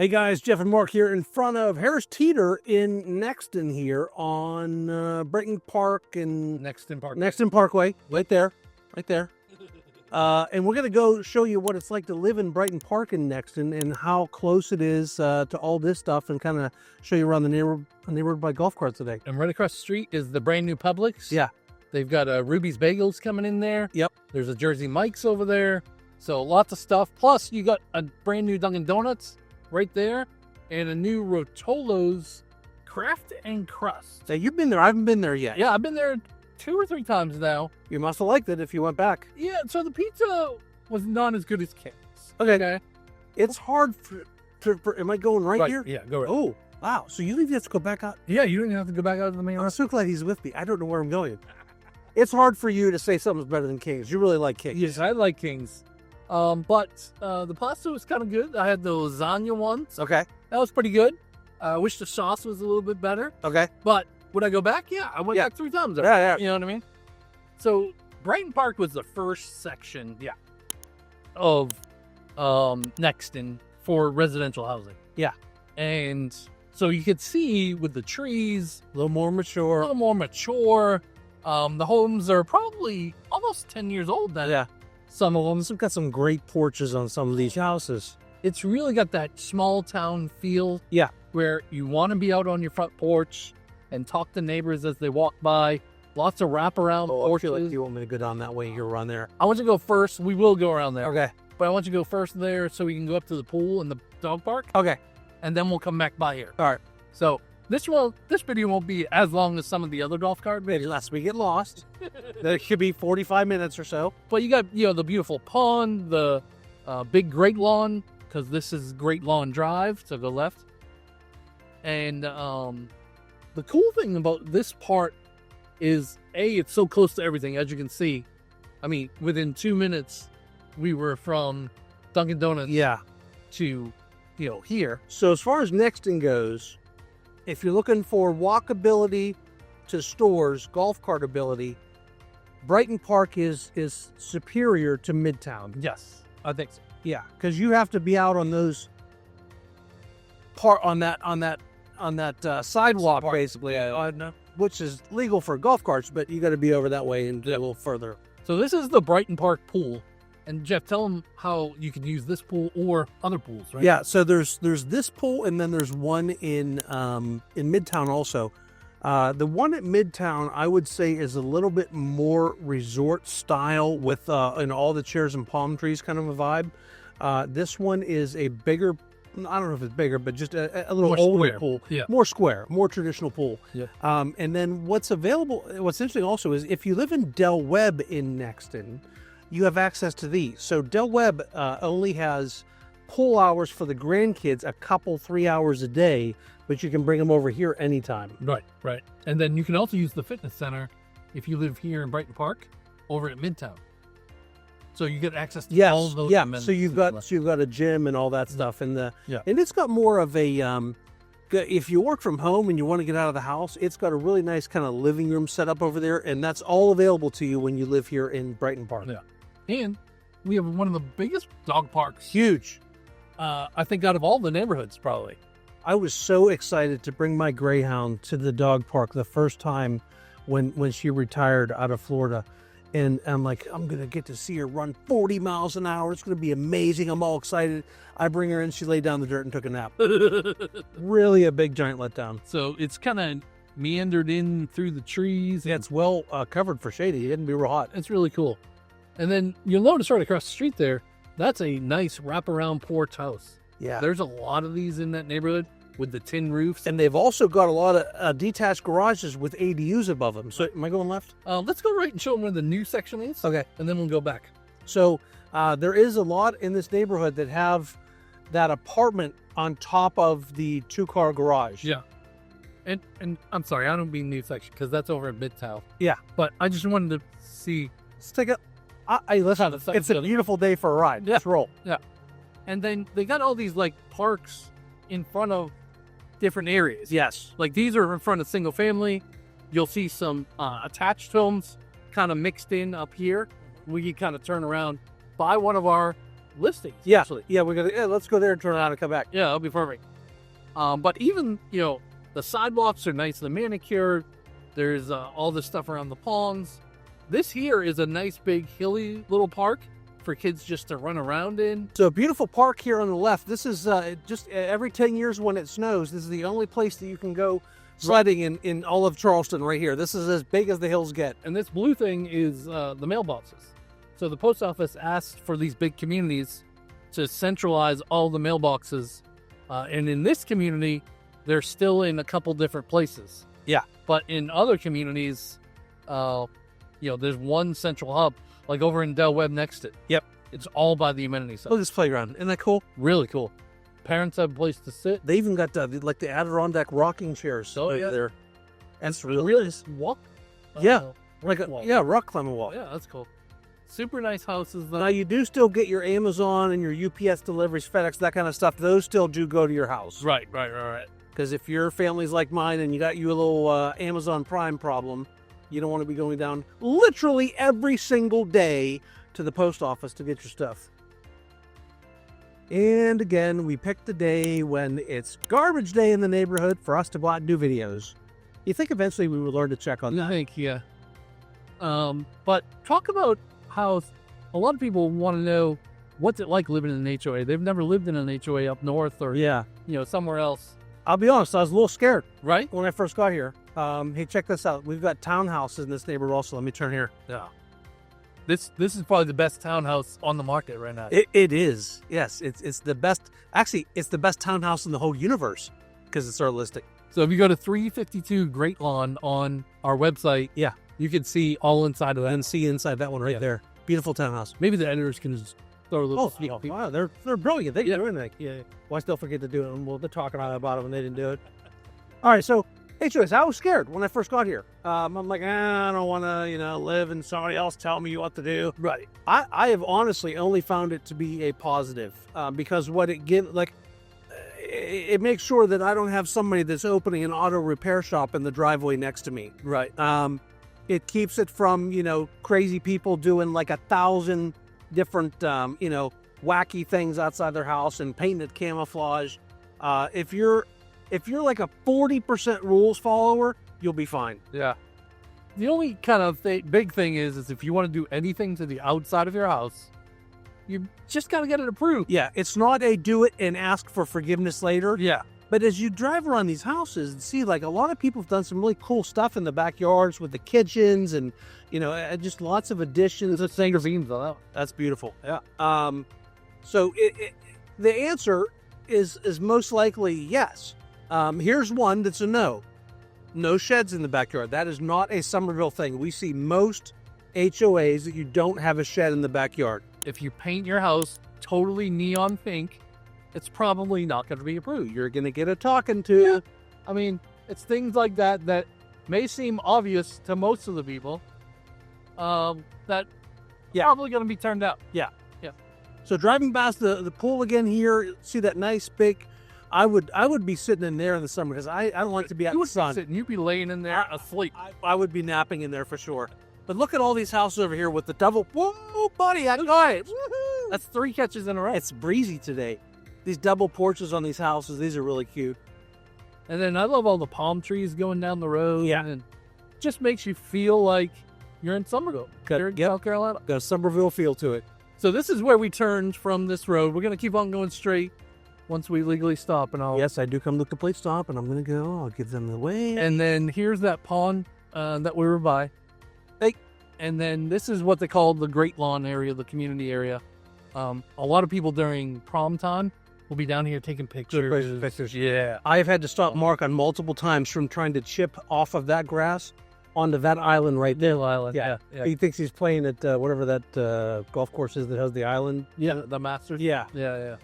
Hey guys, Jeff and Mark here in front of Harris Teeter in Nexton here on Brighton Park and Nexton Parkway, right there. And we're going to go show you what it's like to live in Brighton Park in Nexton and how close it is to all this stuff, and kind of show you around the neighborhood by golf carts today. And right across the street is the brand new Publix. Yeah. They've got Ruby's Bagels coming in there. Yep. There's a Jersey Mike's over there. So lots of stuff. Plus, you got a brand new Dunkin' Donuts right there, and a new Rotolo's Craft and Crust. So you've been there. I haven't been there yet. Yeah, I've been there 2 or 3 times now. You must have liked it if you went back. Yeah, so the pizza was not as good as King's. Okay. It's hard for am I going right here? Yeah, go right. Oh, wow. So you have to go back out. Yeah, you don't even have to go back out to the main I'm so glad he's with me. I don't know where I'm going. It's hard for you to say something's better than King's. You really like King's. Yes, I like King's. But the pasta was kind of good. I had the lasagna once. Okay. That was pretty good. I wish the sauce was a little bit better. Okay. But would I go back? Yeah, I went back 3 times. Yeah. You know what I mean? So Brighton Park was the first section of Nexton for residential housing. Yeah. And so you could see with the trees, A little more mature. a little more mature. The homes are probably almost 10 years old then. Yeah. Some of them. We've got some great porches on some of these houses. It's really got that small town feel. Yeah. Where you want to be out on your front porch and talk to neighbors as they walk by. Lots of wraparound porches. I feel like you want me to go down that way here around there. I want you to go first. We will go around there. Okay. But I want you to go first there so we can go up to the pool and the dog park. Okay. And then we'll come back by here. All right. So this video won't be as long as some of the other golf cart videos. Unless we get lost. That should be 45 minutes or so. But you got, the beautiful pond, the big Great Lawn, because this is Great Lawn Drive, so go left. And the cool thing about this part is, it's so close to everything, as you can see. I mean, within 2 minutes, we were from Dunkin' Donuts to, here. So as far as Nexton goes, if you're looking for walkability to stores, golf cart ability, Brighton Park is superior to Midtown. Yes, I think so. Yeah, because you have to be out on those on that sidewalk basically, which is legal for golf carts, but you got to be over that way and a little further. So this is the Brighton Park pool, and Jeff, tell them how you can use this pool or other pools, right? Yeah, so there's this pool, and then there's one in Midtown also. The one at Midtown, I would say, is a little bit more resort style with and all the chairs and palm trees kind of a vibe. This one is a bigger, I don't know if it's bigger, but just a little more older square pool. Yeah. More square, more traditional pool. Yeah. And then what's interesting also is if you live in Del Webb in Nexton, you have access to these. So Del Webb only has pool hours for the grandkids, a couple 3 hours a day, but you can bring them over here anytime. Right. And then you can also use the fitness center if you live here in Brighton Park over at Midtown. So you get access to all of those. Yeah. So you've got a gym and all that stuff, and and it's got more of a if you work from home and you want to get out of the house, it's got a really nice kind of living room set up over there, and that's all available to you when you live here in Brighton Park. Yeah. And we have one of the biggest dog parks. Huge. I think out of all the neighborhoods, probably. I was so excited to bring my Greyhound to the dog park the first time when she retired out of Florida. And I'm like, I'm going to get to see her run 40 miles an hour. It's going to be amazing. I'm all excited. I bring her in. She laid down in the dirt and took a nap. Really a big, giant letdown. So it's kind of meandered in through the trees. Yeah, it's well covered for shady. It didn't be real hot. It's really cool. And then you'll notice right across the street there, that's a nice wraparound porch house. Yeah. There's a lot of these in that neighborhood with the tin roofs. And they've also got a lot of detached garages with ADUs above them. So am I going left? Let's go right and show them where the new section is. Okay. And then we'll go back. So there is a lot in this neighborhood that have that apartment on top of the 2-car garage. Yeah. And I'm sorry, I don't mean new section because that's over at Midtown. Yeah. But I just wanted to see. Let's take a... listen, it's a beautiful day for a ride. Yeah. Let's roll. Yeah. And then they got all these parks in front of different areas. Yes. Like these are in front of single family. You'll see some attached homes kind of mixed in up here. We can kind of turn around by one of our listings. Yeah, actually. yeah, let's go there and turn around and come back. Yeah, that'll be perfect. But even, the sidewalks are nice, the manicured. There's all this stuff around the ponds. This here is a nice big hilly little park for kids just to run around in. So a beautiful park here on the left. This is just every 10 years when it snows, this is the only place that you can go sledding in all of Charleston right here. This is as big as the hills get. And this blue thing is the mailboxes. So the post office asked for these big communities to centralize all the mailboxes. And in this community, they're still in a couple different places. Yeah. But in other communities, there's one central hub, like over in Del Webb Nexton. Yep. It's all by the amenity center. Look at this playground. Isn't that cool? Really cool. Parents have a place to sit. They even got the Adirondack rocking chairs there. That's really nice walk. Yeah. Wall. Rock climbing wall. Yeah, that's cool. Super nice houses. Now you do still get your Amazon and your UPS deliveries, FedEx, that kind of stuff. Those still do go to your house. Right. Because if your family's like mine and you got you a little Amazon Prime problem, you don't want to be going down literally every single day to the post office to get your stuff. And again, we picked the day when it's garbage day in the neighborhood for us to go out and do videos. You think eventually we would learn to check on that? I think, yeah. But talk about how a lot of people want to know what's it like living in an HOA. They've never lived in an HOA up north or somewhere else. I'll be honest, I was a little scared right when I first got here. Hey, check this out. We've got townhouses in this neighborhood also. Let me turn here. Yeah. This is probably the best townhouse on the market right now. It is. Yes, it's the best. Actually, it's the best townhouse in the whole universe because it's our listing. So if you go to 352 Great Lawn on our website, you can see all inside of that. And see inside that one right there. Beautiful townhouse. Maybe the editors can just throw a little sneak peek. Wow, they're brilliant. They do anything. Yeah. Well, I still forget to do it. Well, they're talking about it when they didn't do it. All right, so HOAs, I was scared when I first got here. I'm like, I don't want to, live and somebody else tell me what to do. Right. I have honestly only found it to be a positive because what it gives, it makes sure that I don't have somebody that's opening an auto repair shop in the driveway next to me. Right. It keeps it from, crazy people doing like 1,000 different, wacky things outside their house and painting it camouflage. If you're like a 40% rules follower, you'll be fine. Yeah. The only kind of big thing is if you want to do anything to the outside of your house, you just got to get it approved. Yeah, it's not a do it and ask for forgiveness later. Yeah. But as you drive around these houses and see, like, a lot of people have done some really cool stuff in the backyards with the kitchens and, just lots of additions. There's Sanger beams on that. That's beautiful. Yeah. So the answer is most likely yes. Here's one that's a no. No sheds in the backyard. That is not a Summerville thing. We see most HOAs that you don't have a shed in the backyard. If you paint your house totally neon pink, it's probably not going to be approved. You're going to get a talking to. Yeah. I mean, it's things like that may seem obvious to most of the people that probably going to be turned out. Yeah. So driving past the pool again here, see that nice big. I would be sitting in there in the summer because I don't like to be out in the sun. You'd be laying in there asleep. I would be napping in there for sure. But look at all these houses over here with the double. Whoa, buddy, I got it. Woo-hoo. That's 3 catches in a row. It's breezy today. These double porches on these houses, these are really cute. And then I love all the palm trees going down the road. Yeah. And it just makes you feel like you're in Summerville. You're in South Carolina. Got a Summerville feel to it. So this is where we turned from this road. We're going to keep on going straight once we legally stop. Yes, I do come to a complete stop, and I'm going to go. I'll give them the way. And then here's that pond that we were by. And then this is what they call the Great Lawn area, the community area. A lot of people during prom time will be down here taking pictures. Yeah. I've had to stop Mark on multiple times from trying to chip off of that grass onto that island right there. Island. Yeah. He thinks he's playing at whatever that golf course is that has the island. Yeah, the Masters. Yeah. Yeah.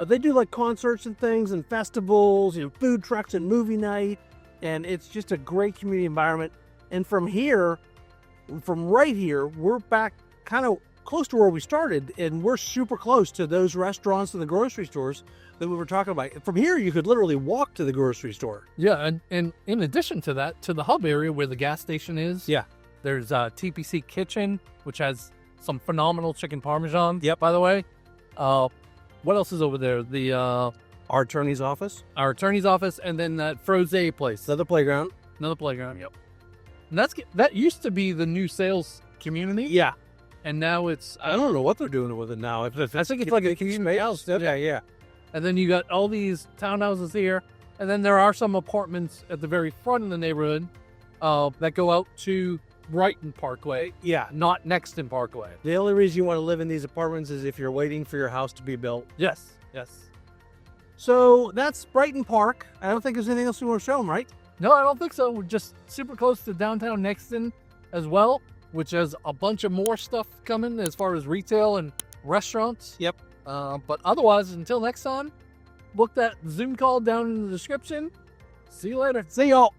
They do like concerts and things and festivals, food trucks and movie night. And it's just a great community environment. And from right here, we're back kind of close to where we started, and we're super close to those restaurants and the grocery stores that we were talking about. From here, you could literally walk to the grocery store. Yeah, and in addition to that, to the hub area where the gas station is, there's TPC Kitchen, which has some phenomenal chicken parmesan, by the way. What else is over there? Our attorney's office, Our attorney's office, and then that Froze place. another playground. Another playground. Yep. And that used to be the new sales community. Yeah. And now it's I don't know what they're doing with it now. If I think it's like a community house. Yeah. And then you got all these townhouses here, and then there are some apartments at the very front of the neighborhood that go out to Brighton Parkway, Yeah. not Nexton Parkway. The only reason you want to live in these apartments is if you're waiting for your house to be built. Yes. So that's Brighton Park. I don't think there's anything else we want to show them, right? No, I don't think so. We're just super close to downtown Nexton as well, which has a bunch of more stuff coming as far as retail and restaurants. Yep. But otherwise, until next time, book that Zoom call down in the description. See you later. See y'all.